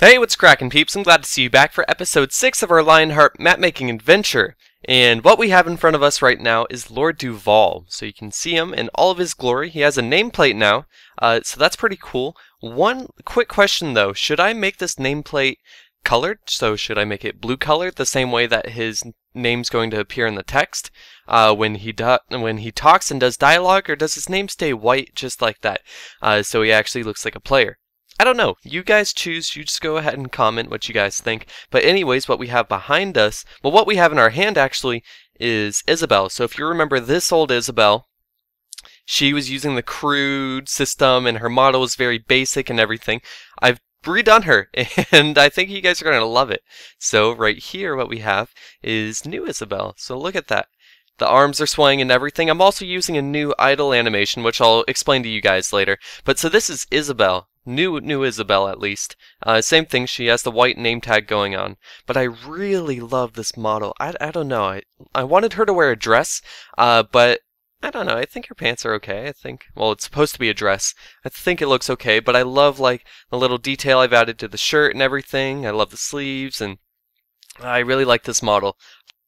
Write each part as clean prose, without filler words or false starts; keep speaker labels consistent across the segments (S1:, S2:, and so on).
S1: Hey, what's crackin' peeps? I'm glad to see you back for episode 6 of our Lionheart map-making adventure. And what we have in front of us right now is Lord Duval. So you can see him in all of his glory. He has a nameplate now, so that's pretty cool. One quick question though, should I make this nameplate colored? So should I make it blue colored the same way that his name's going to appear in the text when he talks and does dialogue, or does his name stay white just like that so he actually looks like a player? I don't know. You guys choose. You just go ahead and comment what you guys think. But anyways, what we have behind us, well, what we have in our hand actually is Isabel. So if you remember this old Isabel, she was using the crude system and her model was very basic and everything. I've redone her and I think you guys are going to love it. So right here what we have is new Isabel. So look at that. The arms are swaying and everything. I'm also using a new idle animation, which I'll explain to you guys later. But so this is Isabel. New Isabel, at least. Same thing, she has the white name tag going on. But I really love this model. I don't know. I wanted her to wear a dress, but I don't know. I think her pants are okay. I think, well, it's supposed to be a dress. I think it looks okay, but I love, like, the little detail I've added to the shirt and everything. I love the sleeves, and I really like this model.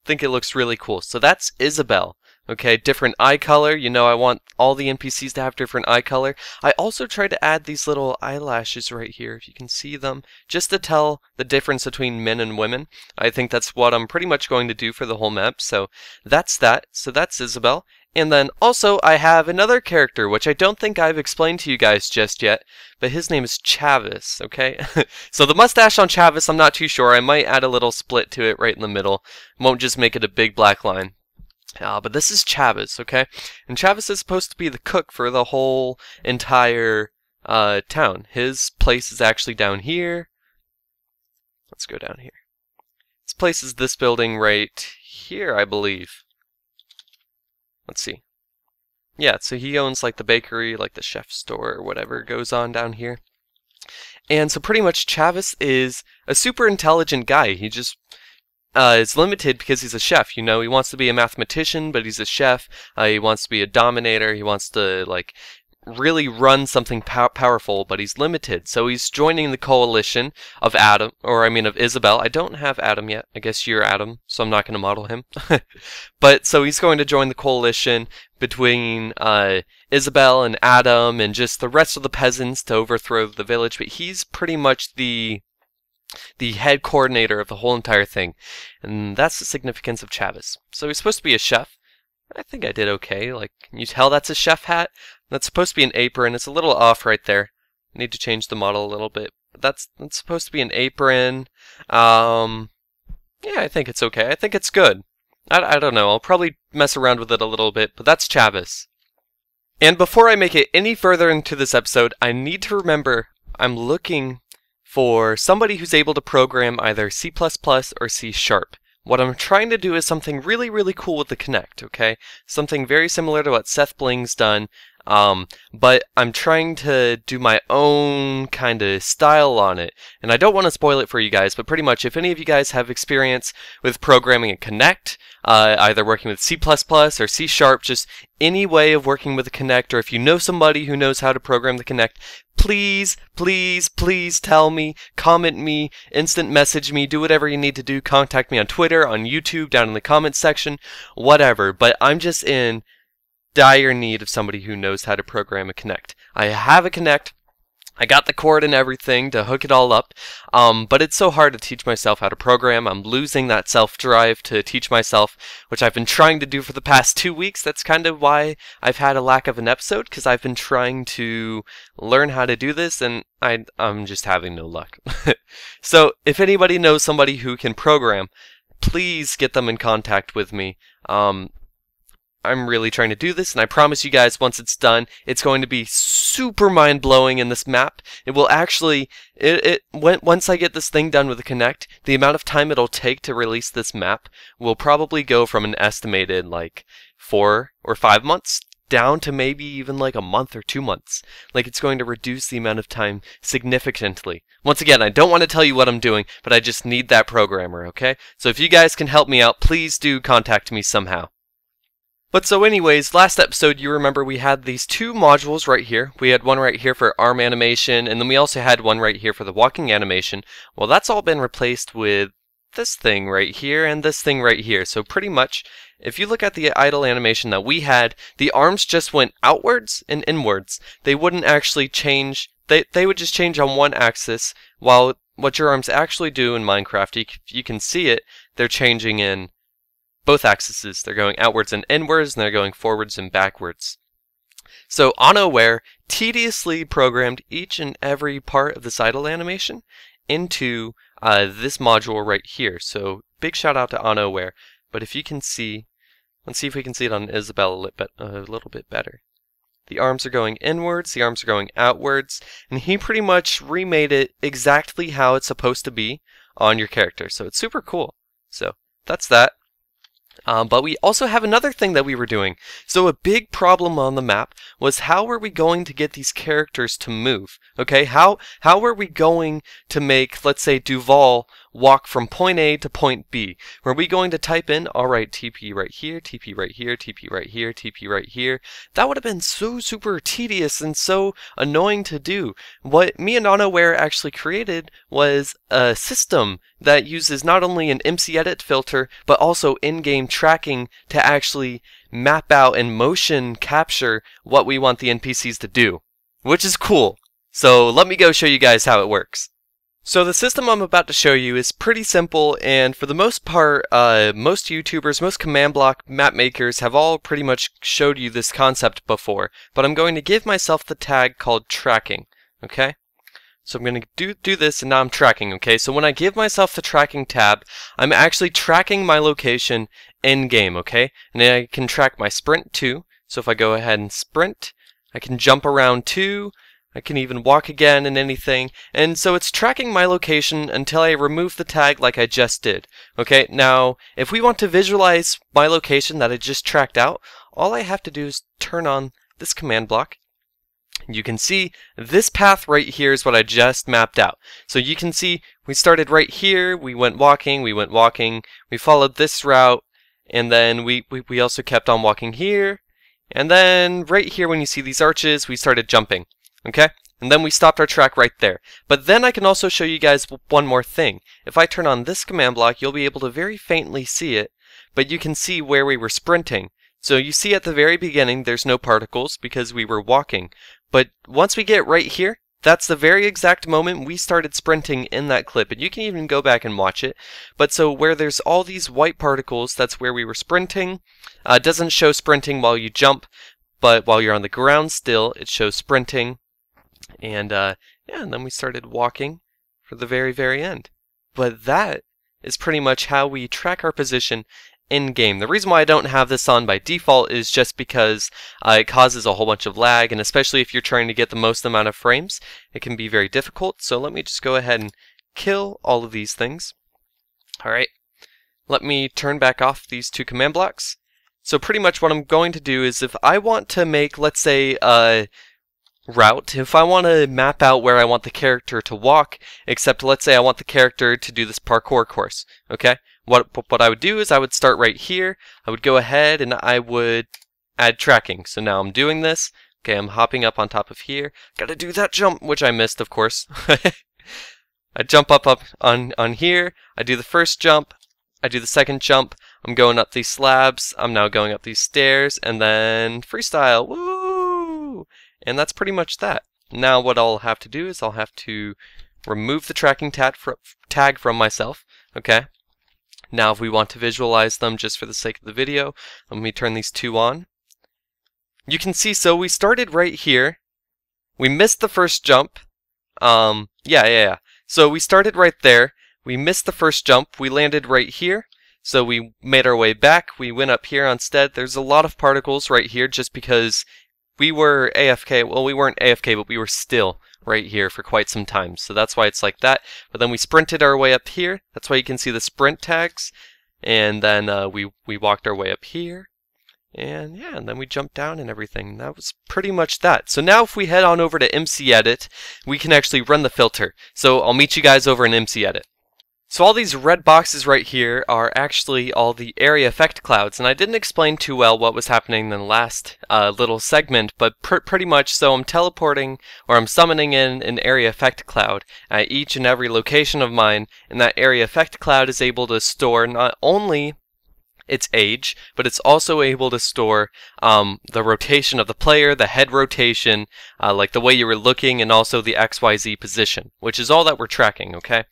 S1: I think it looks really cool. So that's Isabel. Okay, different eye color. You know, I want all the NPCs to have different eye color. I also tried to add these little eyelashes right here, if you can see them, just to tell the difference between men and women. I think that's what I'm pretty much going to do for the whole map, so that's that. So that's Isabel. And then also I have another character, which I don't think I've explained to you guys just yet, but his name is Chavis, okay? So the mustache on Chavis, I'm not too sure. I might add a little split to it right in the middle. Won't just make it a big black line. But this is Chavis, okay? And Chavis is supposed to be the cook for the whole entire town. His place is actually down here. Let's go down here. His place is this building right here, I believe. Let's see. Yeah, so he owns like the bakery, like the chef store, or whatever goes on down here. And so pretty much Chavis is a super intelligent guy. He just is limited because he's a chef, you know. He wants to be a mathematician, but he's a chef. He wants to be a dominator. He wants to, like, really run something powerful, but he's limited. So he's joining the coalition of of Isabel. I don't have Adam yet. I guess you're Adam, so I'm not going to model him. But so he's going to join the coalition between Isabel and Adam and just the rest of the peasants to overthrow the village. But he's pretty much the head coordinator of the whole entire thing. And that's the significance of Chavis. So he's supposed to be a chef. I think I did okay. Like, can you tell that's a chef hat? That's supposed to be an apron. It's a little off right there. I need to change the model a little bit. But that's supposed to be an apron. Yeah, I think it's okay. I think it's good. I don't know. I'll probably mess around with it a little bit, but that's Chavis. And before I make it any further into this episode, I need to remember I'm looking for somebody who's able to program either C++ or C#. What I'm trying to do is something really, really cool with the Connect, okay? Something very similar to what Seth Bling's done, but I'm trying to do my own kind of style on it. And I don't want to spoil it for you guys, but pretty much if any of you guys have experience with programming a Connect, either working with C++ or C#, just any way of working with the Connect, or if you know somebody who knows how to program the Connect, please, please, please tell me, comment me, instant message me, do whatever you need to do, contact me on Twitter, on YouTube, down in the comments section, whatever. But I'm just in dire need of somebody who knows how to program a Connect. I have a Connect. I got the cord and everything to hook it all up, but it's so hard to teach myself how to program. I'm losing that self-drive to teach myself, which I've been trying to do for the past 2 weeks. That's kind of why I've had a lack of an episode, because I've been trying to learn how to do this, and I'm just having no luck. So if anybody knows somebody who can program, please get them in contact with me. I'm really trying to do this, and I promise you guys, once it's done, it's going to be super mind-blowing in this map. It will actually, once I get this thing done with the Connect, the amount of time it'll take to release this map will probably go from an estimated, like, 4 or 5 months down to maybe even like a month or 2 months. Like, it's going to reduce the amount of time significantly. Once again, I don't want to tell you what I'm doing, but I just need that programmer, okay? So if you guys can help me out, please do contact me somehow. But so anyways, last episode you remember we had these two modules right here. We had one right here for arm animation, and then we also had one right here for the walking animation. Well, that's all been replaced with this thing right here and this thing right here. So pretty much, if you look at the idle animation that we had, the arms just went outwards and inwards. They wouldn't actually change, they would just change on one axis, while what your arms actually do in Minecraft, you can see it, they're changing in both axes. They're going outwards and inwards, and they're going forwards and backwards. So Onnowhere tediously programmed each and every part of this idle animation into this module right here. So big shout out to Onnowhere. But if you can see, let's see if we can see it on Isabel a little bit better. The arms are going inwards, the arms are going outwards, and he pretty much remade it exactly how it's supposed to be on your character. So it's super cool. So that's that. But we also have another thing that we were doing. So a big problem on the map was how are we going to get these characters to move? Okay, how are we going to make, let's say, Duval walk from point A to point B? Were we going to type in, alright, TP right here, TP right here, TP right here, TP right here? That would have been so super tedious and so annoying to do. What me and Onnowhere actually created was a system that uses not only an MC Edit filter, but also in-game tracking to actually map out and motion capture what we want the NPCs to do, which is cool. So let me go show you guys how it works. So the system I'm about to show you is pretty simple, and for the most part, most YouTubers, most command block map makers have all pretty much showed you this concept before, but I'm going to give myself the tag called tracking, okay? So I'm going to do this, and now I'm tracking, okay? So when I give myself the tracking tab, I'm actually tracking my location in-game, okay? And then I can track my sprint too. So if I go ahead and sprint, I can jump around too. I can even walk again and anything. And so it's tracking my location until I remove the tag like I just did. Okay, now if we want to visualize my location that I just tracked out, all I have to do is turn on this command block. You can see this path right here is what I just mapped out. So you can see we started right here, we went walking, we followed this route, and then we also kept on walking here, and then right here when you see these arches, we started jumping, okay? And then we stopped our track right there. But then I can also show you guys one more thing. If I turn on this command block, you'll be able to very faintly see it, but you can see where we were sprinting. So you see at the very beginning, there's no particles because we were walking. But once we get right here, that's the very exact moment we started sprinting in that clip. And you can even go back and watch it. But so where there's all these white particles, that's where we were sprinting. It doesn't show sprinting while you jump, but while you're on the ground still, it shows sprinting. And yeah, and then we started walking for the very, very end. But that is pretty much how we track our position in-game. The reason why I don't have this on by default is just because it causes a whole bunch of lag, and especially if you're trying to get the most amount of frames, it can be very difficult. So let me just go ahead and kill all of these things. Alright, let me turn back off these two command blocks. So pretty much what I'm going to do is if I want to make, let's say, a route, if I want to map out where I want the character to walk, except let's say I want the character to do this parkour course, okay? What I would do is I would start right here, I would go ahead and I would add tracking. So now I'm doing this, okay, I'm hopping up on top of here, gotta do that jump, which I missed of course. I jump up on here, I do the first jump, I do the second jump, I'm going up these slabs, I'm now going up these stairs, and then freestyle, woo! And that's pretty much that. Now what I'll have to do is I'll have to remove the tracking tag from myself, okay? Now if we want to visualize them just for the sake of the video, let me turn these two on. You can see, so we started right here. We missed the first jump. Yeah. So we started right there. We missed the first jump. We landed right here. So we made our way back. We went up here instead. There's a lot of particles right here just because we were AFK. Well, we weren't AFK, but we were still right here for quite some time. So that's why it's like that. But then we sprinted our way up here. That's why you can see the sprint tags. And then we walked our way up here. And yeah, and then we jumped down and everything. That was pretty much that. So now if we head on over to MC Edit, we can actually run the filter. So I'll meet you guys over in MC Edit. So all these red boxes right here are actually all the area effect clouds, and I didn't explain too well what was happening in the last little segment, but pretty much so I'm teleporting, or I'm summoning in an area effect cloud at each and every location of mine, and that area effect cloud is able to store not only its age, but it's also able to store the rotation of the player, the head rotation, like the way you were looking, and also the XYZ position, which is all that we're tracking, okay?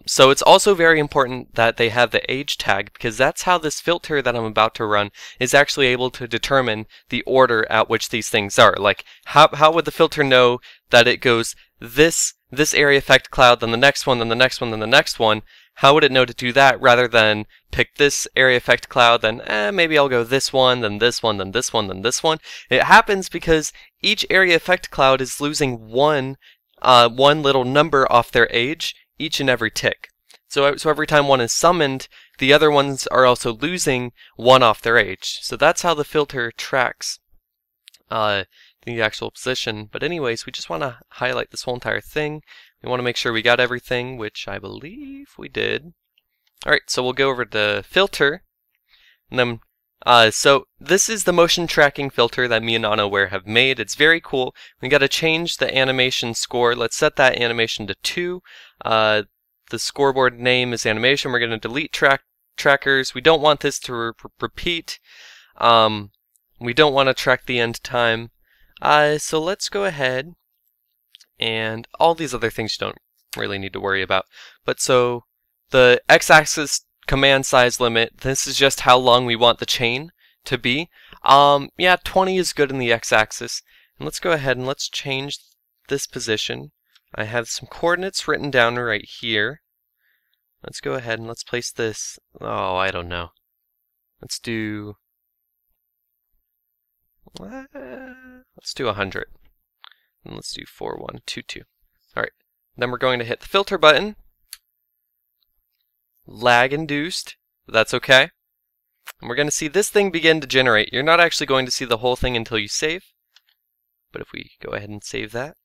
S1: So it's also very important that they have the age tag, because that's how this filter that I'm about to run is actually able to determine the order at which these things are. Like, how would the filter know that it goes this area effect cloud, then the next one, then the next one, then the next one? How would it know to do that rather than pick this area effect cloud, then maybe I'll go this one, then this one, then this one, then this one? It happens because each area effect cloud is losing one little number off their age each and every tick. So every time one is summoned, the other ones are also losing one off their age. So that's how the filter tracks the actual position. But anyways, we just want to highlight this whole entire thing. We want to make sure we got everything, which I believe we did. Alright, so we'll go over to filter, and then so this is the motion tracking filter that me and Onnowhere have made. It's very cool. We got to change the animation score. Let's set that animation to 2. The scoreboard name is animation. We're going to delete trackers. We don't want this to repeat. We don't want to track the end time. So let's go ahead, and all these other things you don't really need to worry about. But so the x-axis command size limit, this is just how long we want the chain to be. Yeah, 20 is good in the x-axis. And let's go ahead and let's change this position. I have some coordinates written down right here. Let's go ahead and let's place this, oh, I don't know. Let's do 100. And let's do 4122. Alright, then we're going to hit the filter button. Lag induced, but that's okay. And we're going to see this thing begin to generate. You're not actually going to see the whole thing until you save. But if we go ahead and save that.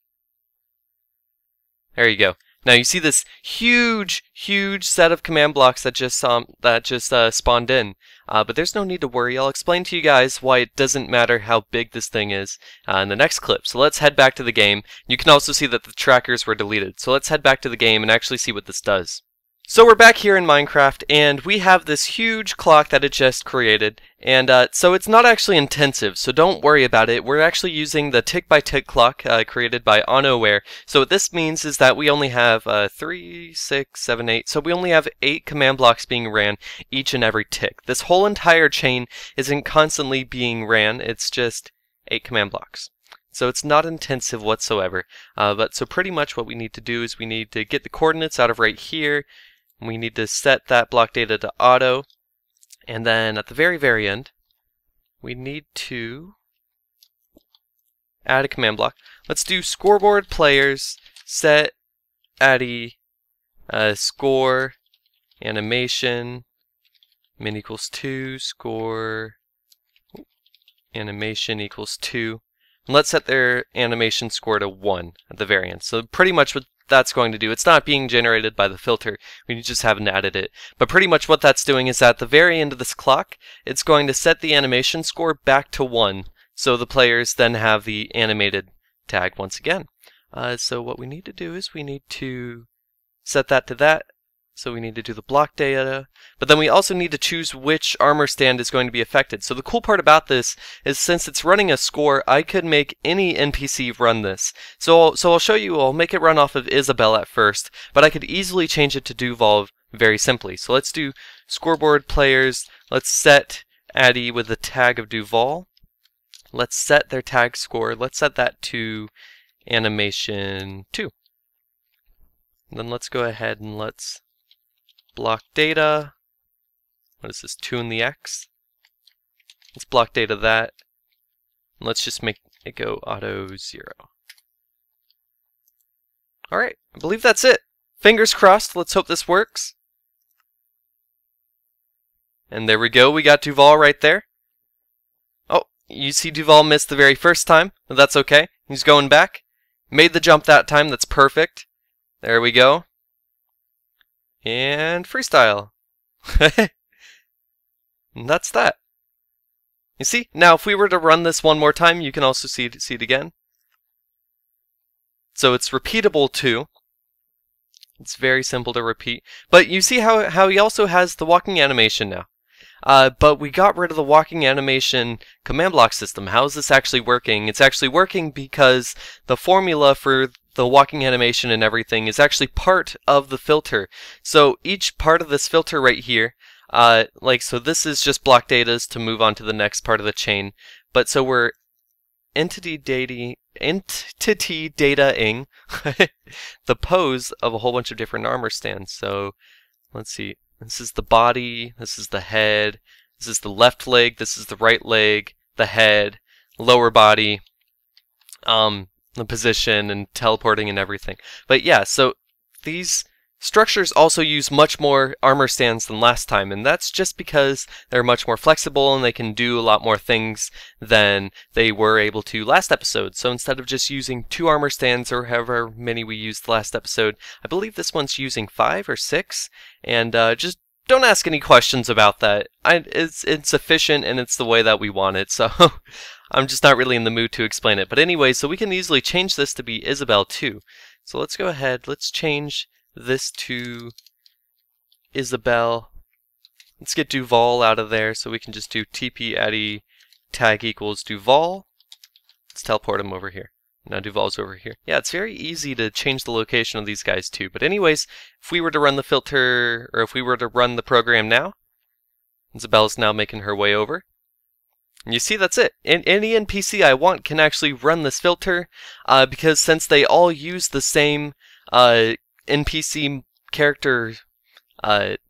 S1: There you go. Now you see this huge set of command blocks that just spawned in. But there's no need to worry. I'll explain to you guys why it doesn't matter how big this thing is in the next clip. So let's head back to the game. You can also see that the trackers were deleted. So let's head back to the game and actually see what this does. So we're back here in Minecraft, and we have this huge clock that it just created, and so it's not actually intensive, so don't worry about it. We're actually using the tick-by-tick clock created by Onnowhere. So what this means is that we only have 3, 6, 7, 8, so we only have 8 command blocks being ran each and every tick. This whole entire chain isn't constantly being ran, it's just 8 command blocks. So it's not intensive whatsoever, but so pretty much what we need to do is we need to get the coordinates out of right here. We need to set that block data to auto, and then at the very end, we need to add a command block. Let's do scoreboard players set addy score animation min equals 2 score animation equals 2. And let's set their animation score to 1 at the very end. So pretty much what that's going to do, it's not being generated by the filter, we just haven't added it, but pretty much what that's doing is at the very end of this clock, it's going to set the animation score back to 1, so the players then have the animated tag once again. So what we need to do is we need to set that to that. So we need to do the block data, but then we also need to choose which armor stand is going to be affected. So the cool part about this is since it's running a score, I could make any NPC run this. So I'll show you, I'll make it run off of Isabel at first, but I could easily change it to Duval very simply. So let's do scoreboard players, let's set Addy with the tag of Duval. Let's set their tag score, let's set that to animation 2. And then let's go ahead and let's block data. What is this? 2 in the X. Let's block data that. And let's just make it go auto 0. Alright, I believe that's it. Fingers crossed, let's hope this works. And there we go, we got Duval right there. Oh, you see Duval missed the very first time, but that's okay. He's going back. Made the jump that time, that's perfect. There we go. And freestyle. And that's that. You see? Now, if we were to run this one more time, you can also see it again. So it's repeatable too. It's very simple to repeat. But you see how he also has the walking animation now. But we got rid of the walking animation command block system. How is this actually working? It's actually working because the formula for the walking animation and everything is actually part of the filter. So each part of this filter right here, so this is just block data to move on to the next part of the chain. But so we're entity dataing the pose of a whole bunch of different armor stands. So let's see. This is the body, this is the head, this is the left leg, this is the right leg, the head, lower body, the position and teleporting and everything. But yeah, so these structures also use much more armor stands than last time, and that's just because they're much more flexible and they can do a lot more things than they were able to last episode. So instead of just using 2 armor stands or however many we used last episode, I believe this one's using 5 or 6, and just don't ask any questions about that. It's efficient and it's the way that we want it, so I'm just not really in the mood to explain it. But anyway, so we can easily change this to be Isabel too. So let's go ahead, let's change this to Isabel. Let's get Duval out of there so we can just do TP Addy tag equals Duval. Let's teleport him over here. Now Duval's over here. Yeah, it's very easy to change the location of these guys too. But anyways, if we were to run the filter, or if we were to run the program now, Isabel's now making her way over. And you see, that's it. Any NPC I want can actually run this filter, because since they all use the same NPC character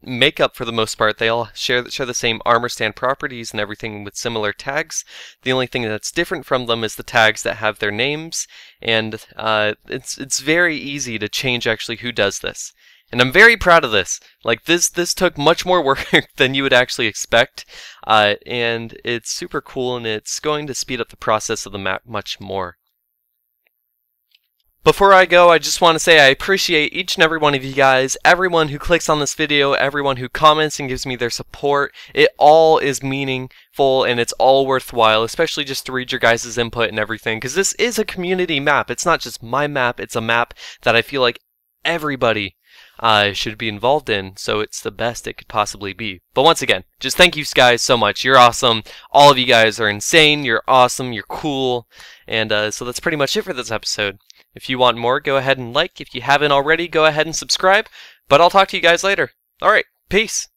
S1: makeup for the most part, they all share the same armor stand properties and everything with similar tags. The only thing that's different from them is the tags that have their names, and it's very easy to change actually who does this. And I'm very proud of this. Like this took much more work than you would actually expect, and it's super cool, and it's going to speed up the process of the map much more. Before I go, I just want to say I appreciate each and every one of you guys, everyone who clicks on this video, everyone who comments and gives me their support. It all is meaningful and it's all worthwhile, especially just to read your guys' input and everything, because this is a community map. It's not just my map, it's a map that I feel like everybody should be involved in, so it's the best it could possibly be. But once again, just thank you guys so much. You're awesome. All of you guys are insane. You're awesome. You're cool. And so that's pretty much it for this episode. If you want more, go ahead and like. If you haven't already, go ahead and subscribe. But I'll talk to you guys later. Alright, peace.